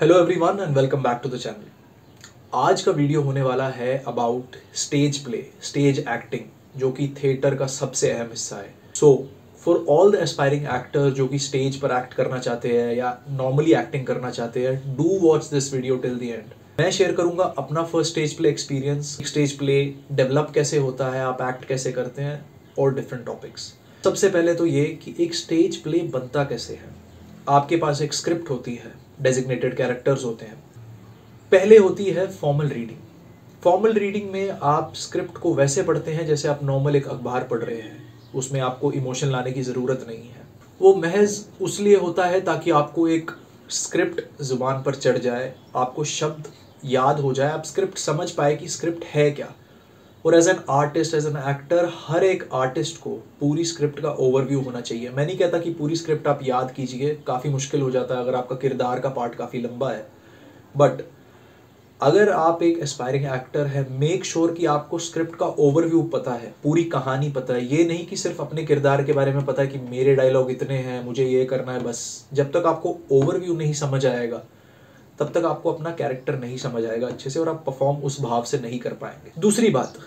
Hello everyone and welcome back to the channel. आज का video होने वाला है about stage play, stage acting, जो कि थिएटर का सबसे अहम हिस्सा है। So for all the aspiring actors जो कि स्टेज पर एक्ट करना चाहते हैं या नॉर्मली एक्टिंग करना चाहते हैं, do watch this video till the end. मैं शेयर करूंगा अपना first stage play experience, stage play develop कैसे होता है, आप एक्ट कैसे करते हैं और डिफरेंट टॉपिक्स। सबसे पहले तो ये कि एक स्टेज प्ले बनता कैसे है। आपके पास एक स्क्रिप्ट होती है, डेजिग्नेटेड कैरेक्टर्स होते हैं। पहले होती है फॉर्मल रीडिंग। फॉर्मल रीडिंग में आप स्क्रिप्ट को वैसे पढ़ते हैं जैसे आप नॉर्मल एक अखबार पढ़ रहे हैं। उसमें आपको इमोशन लाने की ज़रूरत नहीं है। वो महज उसलिए होता है ताकि आपको एक स्क्रिप्ट ज़ुबान पर चढ़ जाए, आपको शब्द याद हो जाए, आप स्क्रिप्ट समझ पाए कि स्क्रिप्ट है क्या। और as an artist, as an actor, हर एक आर्टिस्ट को पूरी स्क्रिप्ट का ओवरव्यू होना चाहिए। मैं नहीं कहता कि पूरी स्क्रिप्ट आप याद कीजिए, काफ़ी मुश्किल हो जाता है अगर आपका किरदार का पार्ट काफ़ी लंबा है। बट अगर आप एक एस्पायरिंग एक्टर है, मेक श्योर कि आपको स्क्रिप्ट का ओवरव्यू पता है, पूरी कहानी पता है। ये नहीं कि सिर्फ अपने किरदार के बारे में पता है कि मेरे डायलॉग इतने हैं, मुझे ये करना है बस। जब तक आपको ओवरव्यू नहीं समझ आएगा तब तक आपको अपना कैरेक्टर नहीं समझ आएगा अच्छे से और आप परफॉर्म उस भाव से नहीं कर पाएंगे। दूसरी बात,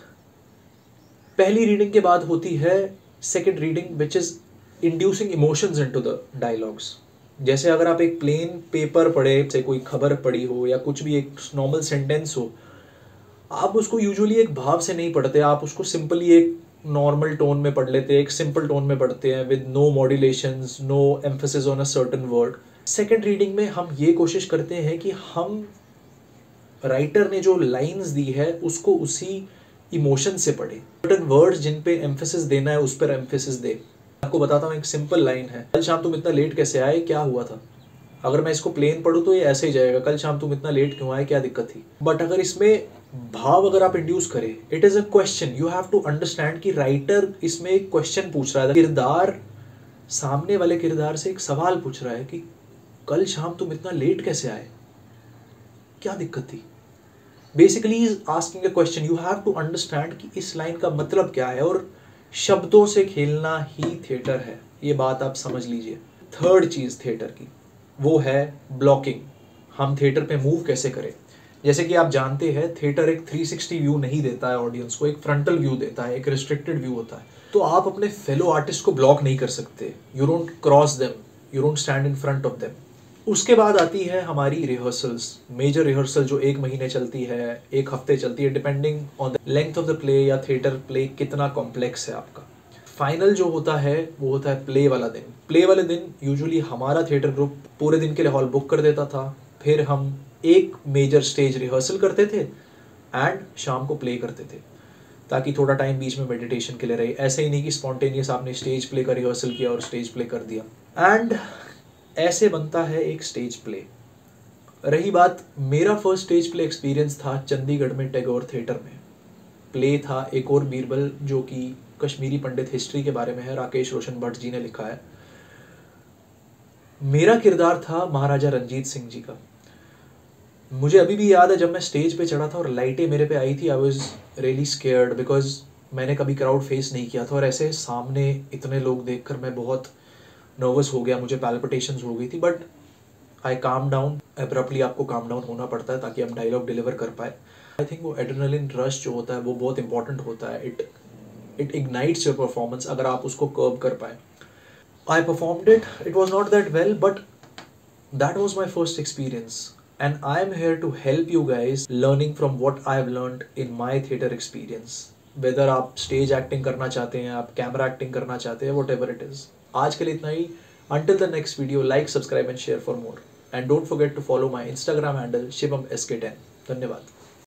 पहली रीडिंग के बाद होती है second reading, which is inducing emotions into the dialogues. जैसे अगर आप एक प्लेन पेपर पढ़े, से कोई खबर पढ़ी हो या कुछ भी एक नॉर्मल सेंटेंस हो, आप उसको यूजुअली एक भाव से नहीं पढ़ते, आप उसको सिंपली एक नॉर्मल टोन में पढ़ लेते हैं, एक सिंपल टोन में पढ़ते हैं with no modulations, no emphasis on a certain word. Second reading में हम ये कोशिश करते हैं कि हम राइटर ने जो लाइंस दी है उसको उसी इमोशन से पढ़े। सर्टेन वर्ड्स जिन पे एम्फेसिस देना है उस पर एम्फेसिस दे। आपको बताता हूँ, एक सिंपल लाइन है, कल शाम तुम इतना लेट कैसे आए, क्या हुआ था। अगर मैं इसको प्लेन पढ़ूँ तो ये ऐसे ही जाएगा, कल शाम तुम इतना लेट क्यों आए, क्या दिक्कत थी। बट अगर इसमें भाव अगर आप इंड्यूस करें, it is a question, you have to understand कि राइटर इसमें एक क्वेश्चन पूछ रहा है। किरदार सामने वाले किरदार से एक सवाल पूछ रहा है कि कल शाम तुम इतना लेट कैसे आए, क्या दिक्कत थी। Basically is asking a question, you have to understand कि इस लाइन का मतलब क्या है। और शब्दों से खेलना ही थिएटर है, ये बात आप समझ लीजिए। थर्ड चीज थिएटर की वो है ब्लॉकिंग। हम थिएटर पे मूव कैसे करें। जैसे कि आप जानते हैं, थिएटर एक 360 व्यू नहीं देता है ऑडियंस को, एक फ्रंटल व्यू देता है, एक रिस्ट्रिक्टेड व्यू होता है। तो आप अपने फेलो आर्टिस्ट को ब्लॉक नहीं कर सकते। You don't cross them, you don't stand in front of them. उसके बाद आती है हमारी रिहर्सल्स, मेजर रिहर्सल जो 1 महीने चलती है, 1 हफ्ते चलती है, depending on the length of the play या थिएटर प्ले कितना कॉम्प्लेक्स है आपका। फाइनल जो होता है वो होता है प्ले वाला दिन। प्ले वाले दिन यूजुअली हमारा थिएटर ग्रुप पूरे दिन के लिए हॉल बुक कर देता था, फिर हम एक मेजर स्टेज रिहर्सल करते थे एंड शाम को प्ले करते थे, ताकि थोड़ा टाइम बीच में मेडिटेशन के लिए रहे। ऐसे ही नहीं कि स्पॉन्टेनियस आपने स्टेज प्ले का रिहर्सल किया और स्टेज प्ले कर दिया। एंड ऐसे बनता है एक स्टेज प्ले। रही बात, मेरा फर्स्ट स्टेज प्ले एक्सपीरियंस था चंडीगढ़ में टैगोर थिएटर में। प्ले था एक और बीरबल, जो कि कश्मीरी पंडित हिस्ट्री के बारे में है, राकेश रोशन भट्ट जी ने लिखा है। मेरा किरदार था महाराजा रंजीत सिंह जी का। मुझे अभी भी याद है जब मैं स्टेज पे चढ़ा था और लाइटें मेरे पे आई थी, I was really scared because मैंने कभी क्राउड फेस नहीं किया था और ऐसे सामने इतने लोग देखकर मैं बहुत नर्वस हो गया, मुझे पैल्पिटेशंस हो गई थी। But I calm down. Abruptly आपको काम डाउन होना पड़ता है ताकि आप डायलॉग डिलीवर कर पाए। आई थिंक वो एड्रेनलिन रश जो होता है वो बहुत इंपॉर्टेंट होता है। इट इग्नाइट्स योर परफॉर्मेंस अगर आप उसको कर्व कर पाए। I performed it, it was not that well, but that was my first experience and I am here to help you guys learning from what I have learned in my theatre experience. Whether आप stage acting करना चाहते हैं, आप camera acting करना चाहते हैं, what ever it is. आज के लिए इतना ही। Until the next video, like, subscribe and share for more. And don't forget to follow my Instagram handle shivamsk10. धन्यवाद।